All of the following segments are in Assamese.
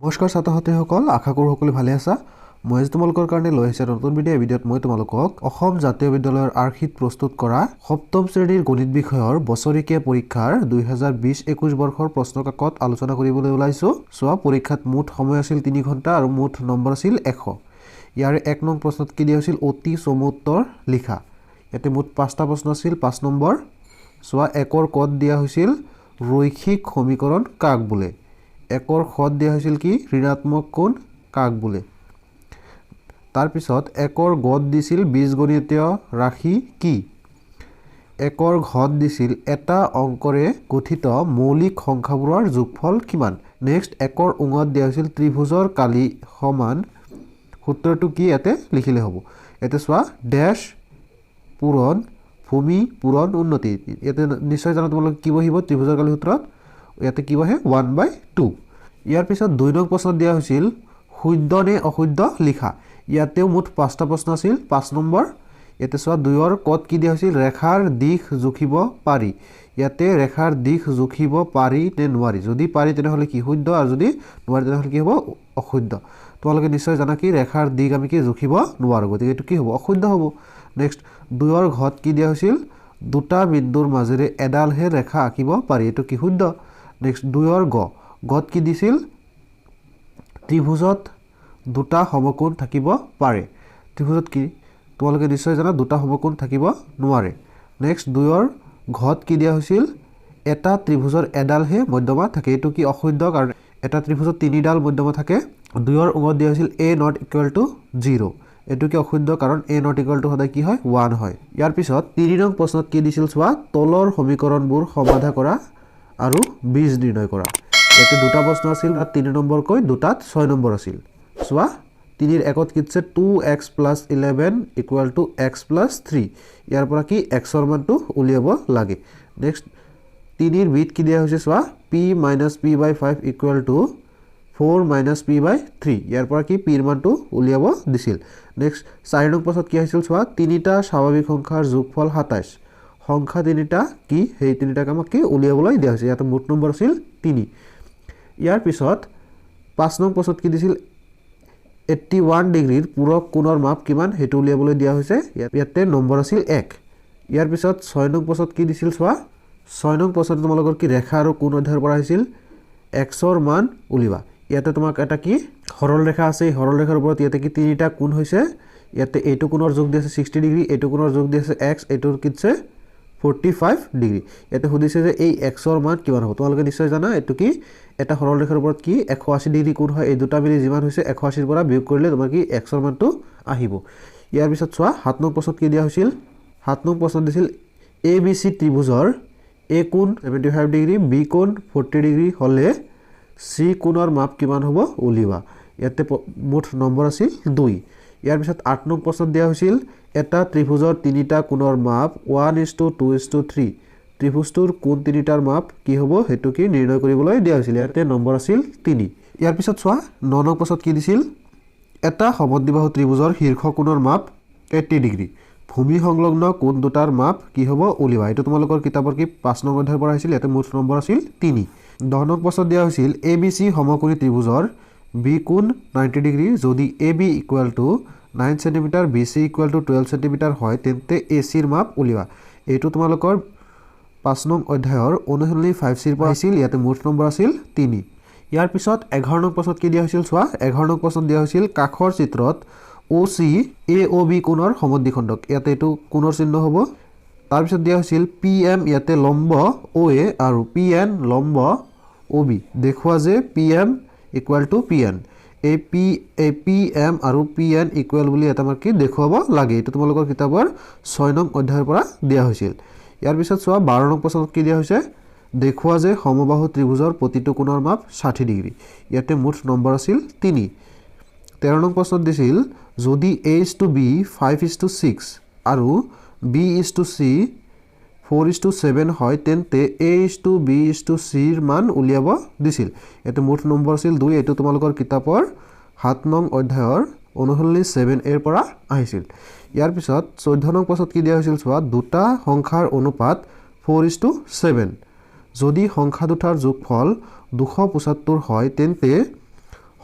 নমস্কাৰ ছাত্ৰ ছাত্ৰীসকল, আশা কৰোঁ সকলো ভালে আছা। মই আজি তোমালোকৰ কাৰণে লৈ আহিছোঁ নতুন ভিডিঅ'ত মই তোমালোকক অসম জাতীয় বিদ্যালয়ৰ আৰ্হিত প্ৰস্তুত কৰা সপ্তম শ্ৰেণীৰ গণিত বিষয়ৰ বছৰিকীয়া পৰীক্ষাৰ 2020-21 বৰ্ষৰ প্ৰশ্নকাকত আলোচনা কৰিবলৈ ওলাইছোঁ। চোৱা, পৰীক্ষাত মুঠ সময় আছিল 3 ঘণ্টা আৰু মুঠ নম্বৰ আছিল 100। ইয়াৰে 1 নং প্ৰশ্নত কি দিয়া হৈছিল? অতি চমুত্তৰ লিখা। ইয়াতে মুঠ 5টা প্ৰশ্ন আছিল, 5 নম্বৰ। চোৱা, 1ৰ কত দিয়া হৈছিল ৰৈখিক সমীকৰণ কাক বোলে। 1ৰ খত দিয়া হৈছিল কি ঋণাত্মক কোণ কাক বোলে। তাৰপিছত 1ৰ গত দিছিল বীজগণিতীয় ৰাশি কি। 1ৰ ঘত দিছিল এটা অংকৰে গঠিত মৌলিক সংখ্যাবোৰৰ যোগফল কিমান। নেক্সট 1ৰ উঙত দিয়া হৈছিল ত্ৰিভুজৰ কালি সমান সূত্ৰটো কি ইয়াতে লিখিলে হ'ব। ইয়াতে চোৱা, ডেশ পূৰণ ভূমি পূৰণ উন্নতি। ইয়াতে নিশ্চয় জানো তোমালোকে কি বহিব ত্ৰিভুজৰ কালি সূত্ৰত। ইয়াতে কি বহে 1/2। ইয়াৰ পিছত 2 নং প্ৰশ্নত দিয়া হৈছিল শুদ্ধ নে অশুদ্ধ লিখা। ইয়াতেও মুঠ 5টা প্ৰশ্ন আছিল, 5 নম্বৰ। ইয়াতে চোৱা, 2ৰ কত কি দিয়া হৈছিল ৰেখাৰ দিশ জুখিব পাৰি। ইয়াতে ৰেখাৰ দিশ জুখিব পাৰি নে নোৱাৰি। যদি পাৰি তেনেহ'লে কি শুদ্ধ, আৰু যদি নোৱাৰি তেনেহ'লে কি হ'ব অশুদ্ধ। তোমালোকে নিশ্চয় জানা কি ৰেখাৰ দিশ আমি কি জুখিব নোৱাৰোঁ, গতিকে এইটো কি হ'ব অশুদ্ধ হ'ব। নেক্সট 2ৰ ঘত কি দিয়া হৈছিল দুটা বিন্দুৰ মাজেৰে এডালহে ৰেখা আঁকিব পাৰি, এইটো কি শুদ্ধ। নেক্সট 2ৰ গত কি দিছিল ত্ৰিভুজত দুটা সমকোণ থাকিব পাৰে। ত্ৰিভুজত কি তোমালোকে নিশ্চয় জানা দুটা সমকোণ থাকিব নোৱাৰে। নেক্সট 2ৰ ঘত কি দিয়া হৈছিল এটা ত্ৰিভুজৰ এডালহে মধ্যমা থাকে, এইটো কি অশুদ্ধ, কাৰণ এটা ত্ৰিভুজত 3ডাল মধ্যমা থাকে। 2ৰ উঙত দিয়া হৈছিল a≠0, এইটো কি অশুদ্ধ, কাৰণ a≠0 সদায় কি হয় 1 হয়। ইয়াৰ পিছত 3 নং প্ৰশ্নত কি দিছিল চোৱা, তলৰ সমীকৰণবোৰ সমাধা কৰা আৰু বীজ নিৰ্ণয় কৰা। ইয়াতে দুটা প্ৰশ্ন আছিল, 3 নম্বৰকৈ দুটাত 6 নম্বৰ আছিল। চোৱা, 3ৰ 1ত কি দিছে 2x + 11 = x + 3। ইয়াৰ পৰা কি xৰ মানটো উলিয়াব লাগে। নেক্সট 3ৰ বিত কি দিয়া হৈছে চোৱা, p - p/5 = 4 - p/3। ইয়াৰ পৰা কি pৰ মানটো উলিয়াব দিছিল। নেক্সট 4 নং প্ৰশ্নত কি আহিছিল চোৱা, 3টা স্বাভাৱিক সংখ্যাৰ যোগফল 27। সংখ্যা 3টা কি সেই 3টাক আমাক কি উলিয়াবলৈ দিয়া হৈছে। ইয়াতে মুঠ নম্বৰ আছিল 3। ইয়াৰ পিছত 5 নং প্ৰশ্নত কি দিছিল 81 ডিগ্ৰীৰ পূৰক কোণৰ মাপ কিমান সেইটো উলিয়াবলৈ দিয়া হৈছে। ইয়াতে নম্বৰ আছিল 1। ইয়াৰ পিছত 6 নং প্ৰশ্নত কি দিছিল চোৱা, 6 নং প্ৰশ্নত তোমালোকৰ কি ৰেখা আৰু কোণ অধ্যায়ৰ পৰা আহিছিল xৰ মান উলিওৱা। ইয়াতে তোমাক এটা কি সৰল ৰেখা আছে, এই সৰল ৰেখাৰ ওপৰত ইয়াতে কি 3টা কোণ হৈছে। ইয়াতে এইটো কোণৰ যোগ দি আছে 60 ডিগ্ৰী, এইটো কোণৰ যোগ দি আছে x, এইটোৰ কি দিছে 45 ডিগ্ৰী। ইয়াতে সুধিছে যে এই xৰ মান কিমান হ'ব। তোমালোকে নিশ্চয় জানা এইটো কি এটা সৰল ৰেখাৰ ওপৰত কি 180 ডিগ্ৰী কোণ হয়। এই দুটা মিলি যিমান হৈছে 180ৰ পৰা বিয়োগ কৰিলে তোমাৰ কি xৰ মানটো আহিব। ইয়াৰ পিছত চোৱা, 7 নং প্ৰশ্নত কি দিয়া হৈছিল, 7 নং প্ৰশ্নত দিছিল ABC ত্ৰিভুজৰ a কোণ 75 ডিগ্ৰী, b কোণ 40 ডিগ্ৰী হ'লে c কোণৰ মাপ কিমান হ'ব উলিওৱা। ইয়াতে মুঠ নম্বৰ আছিল 2। ইয়াৰ পিছত 8 নং প্ৰশ্নত দিয়া হৈছিল এটা ত্ৰিভুজৰ 3টা কোণৰ মাপ 1:2:3। ত্ৰিভুজটোৰ কোণ 3টাৰ মাপ কি হ'ব সেইটো কি নিৰ্ণয় কৰিবলৈ দিয়া হৈছিল। ইয়াতে নম্বৰ আছিল 3। ইয়াৰ পিছত চোৱা, 9 নং প্ৰশ্নত কি দিছিল এটা সমদ্বিবাহু ত্ৰিভুজৰ শীৰ্ষ কোণৰ মাপ 80 ডিগ্ৰী। ভূমি সংলগ্ন কোণ দুটাৰ মাপ কি হ'ব উলিওৱা। এইটো তোমালোকৰ কিতাপৰ কি 5 নং অধ্যায়ৰ পৰা আহিছিল। ইয়াতে মুঠ নম্বৰ আছিল 3। 10 নং প্ৰশ্নত দিয়া হৈছিল ABC সমকোণী ত্ৰিভুজৰ b কোণ 90 ডিগ্ৰী। যদি AB = 9 cm, BC = 12 cm হয়, তেন্তে ACৰ মাপ উলিওৱা। এইটো তোমালোকৰ 5 নং অধ্যায়ৰ অনুশীলনী 5C পৰা আহিছিল। ইয়াতে মুঠ নম্বৰ আছিল 3। ইয়াৰ পিছত 11 নং প্ৰশ্নত কি দিয়া হৈছিল চোৱা, 11 নং প্ৰশ্নত দিয়া হৈছিল কাষৰ চিত্ৰত OC AOB কোণৰ সমদ্বিখণ্ডক। ইয়াতে এইটো কোণৰ চিহ্ন হ'ব। তাৰপিছত দিয়া হৈছিল PM ইয়াতে লম্ব OA আৰু PN লম্ব OB। দেখুওৱা যে PM = PN। এই PM আৰু PN ইকুৱেল বুলি এটা আমাক কি দেখুৱাব লাগে। এইটো তোমালোকৰ কিতাপৰ 6 নং অধ্যায়ৰ পৰা দিয়া হৈছিল। ইয়াৰ পিছত চোৱা, 12 নং প্ৰশ্নত কি দিয়া হৈছে, দেখুওৱা যে সমবাহু ত্ৰিভুজৰ প্ৰতিটো কোণৰ মাপ 60 ডিগ্ৰী। ইয়াতে মুঠ নম্বৰ আছিল 3। 13 নং প্ৰশ্নত দিছিল যদি A:B 5:6 আৰু B:C 4:7 হয়, তেন্তে A:B:Cৰ মান উলিয়াব দিছিল। ইয়াতে মুঠ নম্বৰ আছিল 2। এইটো তোমালোকৰ কিতাপৰ 7 নং অধ্যায়ৰ অনুশীলনী 7A পৰা আহিছিল। ইয়াৰ পিছত 14 নং প্ৰশ্নত কি দিয়া হৈছিল চোৱা, দুটা সংখ্যাৰ অনুপাত 4:7। যদি সংখ্যা দুটাৰ যোগফল 275 হয়, তেন্তে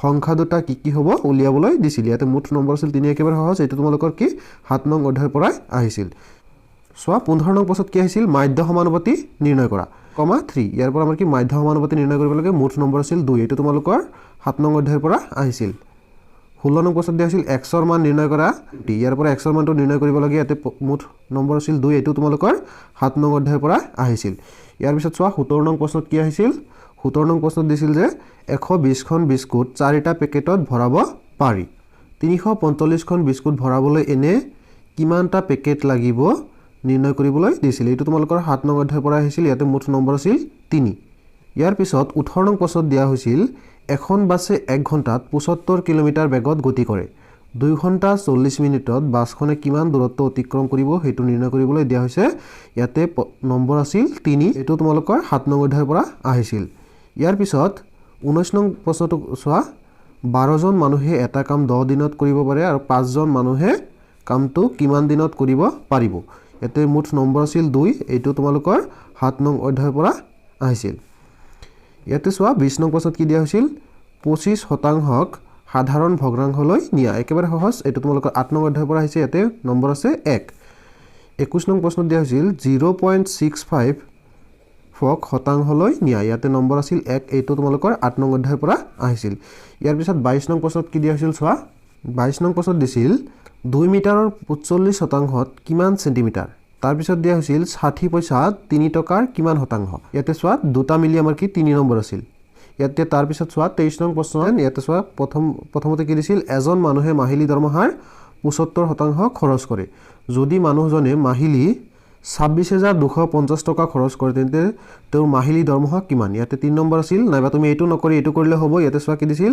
সংখ্যা দুটা কি হ'ব উলিয়াবলৈ দিছিল ইয়াতে মুঠ নম্বৰ আছিল 3 একেবাৰে সহজ এইটো তোমালোকৰ কি 7 নং অধ্যায়ৰ পৰা আহিছিল সোৱা 15 নং প্ৰশ্নত কি আহিছিল মাধ্য সমানুপাতি নিৰ্ণয় কৰা কমা 3 ইয়াৰ পৰা আমাৰ কি মাধ্য সমানুপাতি নিৰ্ণয় কৰিব লাগে মুঠ নম্বৰ আছিল 2 এইটো তোমালোকৰ 7 নং অধ্যায়ৰ পৰা আহিছিল 16 নং প্ৰশ্নত দিয়া আছিল x ৰ মান নিৰ্ণয় কৰা ইয়াৰ পৰা x ৰ মানটো নিৰ্ণয় কৰিব লাগে ইয়াতে মুঠ নম্বৰ আছিল 2 এইটো তোমালোকৰ 7 নং অধ্যায়ৰ পৰা আহিছিল ইয়াৰ পিছত সোৱা 17 নং প্ৰশ্নত কি আহিছিল 17 নং প্ৰশ্নত দিছিল যে 120 খন বিস্কুট 4টা পেকেটত ভৰাব পাৰি 345 খন বিস্কুট ভৰাবলৈ এনে কিমানটা পেকেট লাগিব নিৰ্ণয় কৰিবলৈ দিছিল এইটো তোমালোকৰ 7 নং অধ্যায়ৰ পৰা আহিছিল ইয়াতে মুঠ নম্বৰ আছিল 3 ইয়াৰ পিছত 18 নং প্ৰশ্নত দিয়া হৈছিল এখন বাছে 1 ঘণ্টাত 75 কিলোমিটাৰ বেগত গতি কৰে 2 ঘণ্টা 40 মিনিটত বাছখনে কিমান দূৰত্ব অতিক্ৰম কৰিব হেতু নিৰ্ণয় কৰিবলৈ দিয়া হৈছে ইয়াতে নম্বৰ আছিল 3 এটো তোমালোকৰ 7 নং অধ্যায়ৰ পৰা আহিছিল ইয়াৰ পিছত 19 নং প্ৰশ্নটো সোৱা 12 জন মানুহে এটা কাম 10 দিনত কৰিব পাৰে আৰু 5 জন মানুহে কামটো কিমান দিনত কৰিব পাৰিব ইয়াতে মুঠ নম্বৰ আছিল 2 এটো তোমালোকৰ 7 নং অধ্যায়ৰ পৰা আহিছিল ইয়াতে সোৱা 20 নং প্ৰশ্নত কি দিয়া হৈছিল 25% সাধাৰণ ভগ্নাংশলৈ নিয়া একেবাৰে সহজ এটো তোমালোকৰ 8 নং অধ্যায়ৰ পৰা আহিছে ইয়াতে নম্বৰ আছে 1 21 নং প্ৰশ্নত দিয়া হৈছিল 0.65 ফক শতাংশলৈ নিয়া ইয়াতে নম্বৰ আছিল 1 এটো তোমালোকৰ 8 নং অধ্যায়ৰ পৰা আহিছিল ইয়াৰ পিছত 22 নং প্ৰশ্নত কি দিয়া হৈছিল সোৱা 22 নং প্ৰশ্নত দিছিল 2 মিটাৰৰ 45% কিমান সেন্টিমিটাৰ তাৰ পিছত দিয়া হৈছিল 60 পইচা 3 টকাৰ কিমান শতাংশ ইয়াতে সোৱা দুটা মিলি আমাৰ কি 3 নম্বৰ আছিল ইয়াতে তাৰ পিছত সোৱা 23 নং প্ৰশ্ন ইয়াতে সোৱা প্ৰথমতে কি দিছিল এজন মানুহে মাহিলি দৰমহাৰ 75% খৰচ কৰে যদি মানুহজনে মাহিলি 26250 টকা খৰচ কৰে তেন্তে তেওঁৰ মাহিলি দৰমহা কিমান ইয়াতে 3 নম্বৰ আছিল নাইবা তুমি এইটো নকৰি এইটো কৰিলে হ'ব ইয়াতে সোৱা কি দিছিল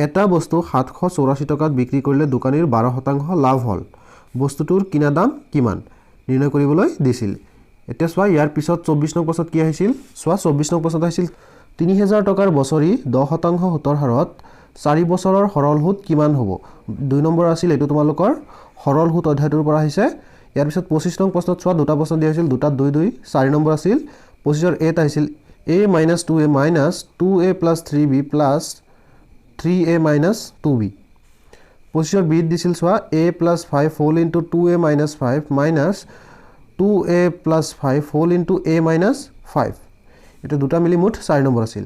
এটা বস্তু 784 টকাত বিক্ৰী কৰিলে দোকানীৰ 12% লাভ হল বস্তুটোৰ কিনা দাম কিমান নিৰ্ণয় কৰিবলৈ দিছিল এতিয়া সোৱা ইয়াৰ পিছত 24 নং প্ৰশ্নত কি আহিছিল সোৱা 24 নং প্ৰশ্নত আহিছিল 3000 টকাৰ বছৰি 10% সুতৰ হাৰত 4 বছৰৰ সৰল সুত কিমান হ'ব 2 নম্বৰ আছিল এটো তোমালোকৰ সৰল সুত অধ্যায়টোৰ পৰা আহিছে ইয়াৰ পিছত 25 নং প্ৰশ্নত সোৱা দুটা প্ৰশ্ন দিয়া হৈছিল দুটা 2 2 4 নম্বৰ আছিল 25 এ আহিছিল a - 2a - 2a + 3b + 3a - 2b 25 b দিছিল সোৱা a + 5 whole into 2a - 5 - 2a + 5 whole into a - 5 এটা দুটা মিলি মুঠ 4 নম্বৰ আছিল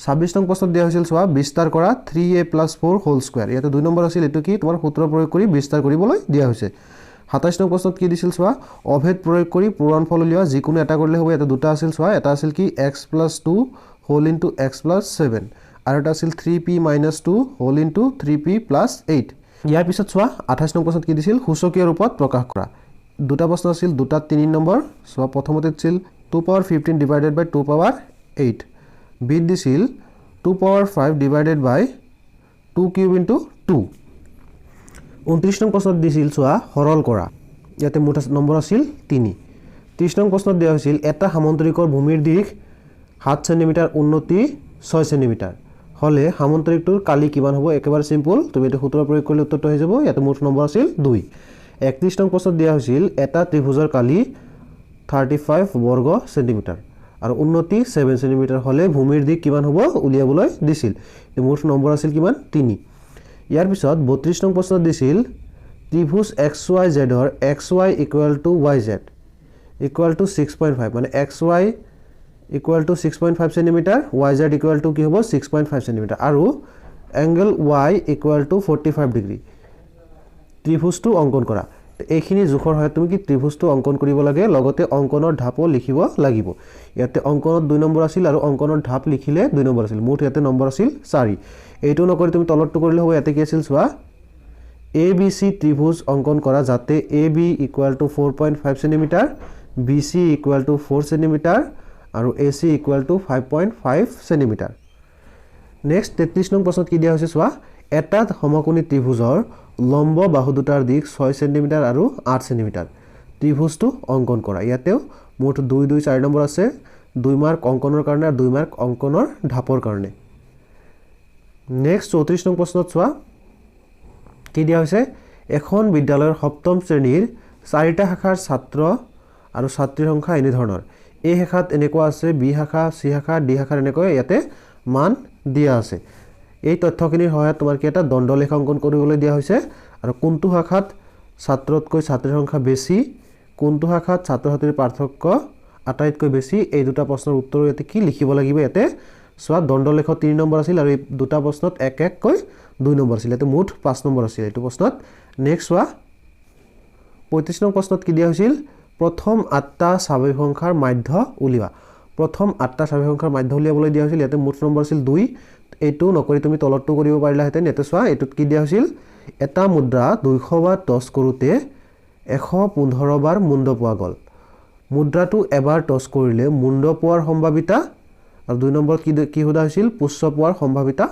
26 নং প্ৰশ্নত দিয়া হৈছিল সোৱা বিস্তাৰ কৰা 3a + 4 হোল স্কয়াৰ ইয়াতে 2 নম্বৰ আছিল এটো কি তোমাৰ সূত্ৰ প্ৰয়োগ কৰি বিস্তাৰ কৰিবলৈ দিয়া হৈছে 27 নং প্ৰশ্নত কি দিছিল সোৱা অভেদ প্ৰয়োগ কৰি পূৰণফল উলিওৱা যিকোনো এটা কৰিলে হ'ব এটা দুটা আছিল সোৱা এটা আছিল কি x + 2 হোল ইনটু x + 7 আৰু এটা আছিল 3p - 2 হোল ইনটু 3p + 8 ইয়াৰ পিছত সোৱা 28 নং প্ৰশ্নত কি দিছিল সূচকীয় ৰূপত প্ৰকাশ কৰা দুটা প্ৰশ্ন আছিল দুটা 3 নম্বৰ সোৱা প্ৰথমতে আছিল 2 power 15 divided by 2 power 8 b দিছিল 2 power 5 divided by 2 cube into 2 29 নং প্ৰশ্নত দিছিল সোৱা সৰল কৰা ইয়াতে মুঠ নম্বৰ আছিল 3 30 নং প্ৰশ্নত দিয়া হৈছিল এটা সামন্তৰিকৰ ভূমিৰ দিশ 7 সেন্টিমিটাৰ উন্নতি 6 সেন্টিমিটাৰ হলে সামন্তৰিকটোৰ কালি কিমান হ'ব একেবাৰে সিম্পল তুমি এটা সূত্ৰ প্ৰয়োগ কৰিলে উত্তৰটো হৈ যাব ইয়াতে মুঠ নম্বৰ আছিল 2 31 নং প্ৰশ্নত দিয়া হৈছিল এটা ত্ৰিভুজৰ কালি 35 বৰ্গ সেন্টিমিটাৰ আৰু উন্নতি 7 সেন্টিমিটাৰ হলে ভূমিৰ দিশ কিমান হ'ব উলিয়াবলৈ দিছিল এই মুঠ নম্বৰ আছিল কিমান 3 ইয়াৰ পিছত 32 নং প্ৰশ্নত দিছিল ত্ৰিভুজ XYZ ৰ XY = YZ = 6.5 মানে XY = 6.5 সেন্টিমিটাৰ YZ = কি হ'ব 6.5 সেন্টিমিটাৰ আৰু এংগল Y = 45 ডিগ্ৰী ত্ৰিভুজটো অঙ্কন কৰা এইখিনি জোখৰ হয় তুমি কি ত্ৰিভুজটো অঙ্কন কৰিব লাগে লগতে অঙ্কনৰ ধাপো লিখিব লাগিব ইয়াতে অঙ্কনত 2 নম্বৰ আছিল আৰু অঙ্কনৰ ধাপ লিখিলে 2 নম্বৰ আছিল মুঠ ইয়াতে নম্বৰ আছিল 4 এইটো নকৰি তুমি তলৰটো কৰিলে হ'ব ইয়াতে কি আছিল সোৱা ABC ত্ৰিভুজ অঙ্কন কৰা যাতে AB = 4.5 সেন্টিমিটাৰ BC = 4 সেন্টিমিটাৰ আৰু AC = 5.5 সেন্টিমিটাৰ নেক্সট 33 নং প্ৰশ্নত কি দিয়া হৈছে সোৱা এটা সমকোণী ত্ৰিভুজৰ লম্ব বাহু দুটাৰ দিশ 6 সেন্টিমিটাৰ আৰু 8 সেন্টিমিটাৰ ত্ৰিভুজটো অঙ্কন কৰা ইয়াতেও মুঠ 2 2 4 নম্বৰ আছে 2 মাৰ্ক অঙ্কনৰ কাৰণে আৰু 2 মাৰ্ক অঙ্কনৰ ধাপৰ কাৰণে নেক্সট 34 নং প্ৰশ্নত সোৱা কি দিয়া হৈছে এখন বিদ্যালয়ৰ সপ্তম শ্ৰেণীৰ 4টা শাখাৰ ছাত্ৰ আৰু ছাত্ৰীৰ সংখ্যা এনে ধৰণৰ A শাখাত এনেকুৱা আছে B শাখা C শাখা D শাখাৰ এনেকৈ ইয়াতে মান দিয়া আছে এই তথ্যখিনিৰ সহায়ত তোমাৰ কি এটা দণ্ডলেখ অংকন কৰিবলৈ দিয়া হৈছে আৰু কোনটো শাখাত ছাত্ৰতকৈ ছাত্ৰীৰ সংখ্যা বেছি কোনটো শাখাত ছাত্ৰ ছাত্ৰীৰ পাৰ্থক্য আটাইতকৈ বেছি এই দুটা প্ৰশ্নৰ উত্তৰ ইয়াতে কি লিখিব লাগিব ইয়াতে সোৱা দণ্ডলেখ 3 নম্বৰ আছিল আৰু এই দুটা প্ৰশ্নত এক এককৈ 2 নম্বৰ আছিল এতে মুঠ 5 নম্বৰ আছিল এইটো প্ৰশ্নত নেক্সট সোৱা 35 নং প্ৰশ্নত কি দিয়া হৈছিল প্ৰথম 8টা স্বাভাৱিক সংখ্যাৰ মাধ্য উলিওৱা প্ৰথম 8টা স্বাভাৱিক সংখ্যাৰ মাধ্য উলিয়াবলৈ দিয়া হৈছিল ইয়াতে মুঠ নম্বৰ আছিল 2 এইটো নকৰি তুমি তলৰটো কৰিব পাৰিলা হেতেন এতে সোৱা এটোত কি দিয়া হৈছিল এটা মুদ্ৰা 200 বাৰ টছ কৰোতে 115 বাৰ মুণ্ড পোৱা গল মুদ্ৰাটো এবাৰ টছ কৰিলে মুণ্ড পোৱাৰ সম্ভাৱিতা আৰু 2 নম্বৰত কি হোদা হৈছিল পুষ্য পোৱাৰ সম্ভাৱিতা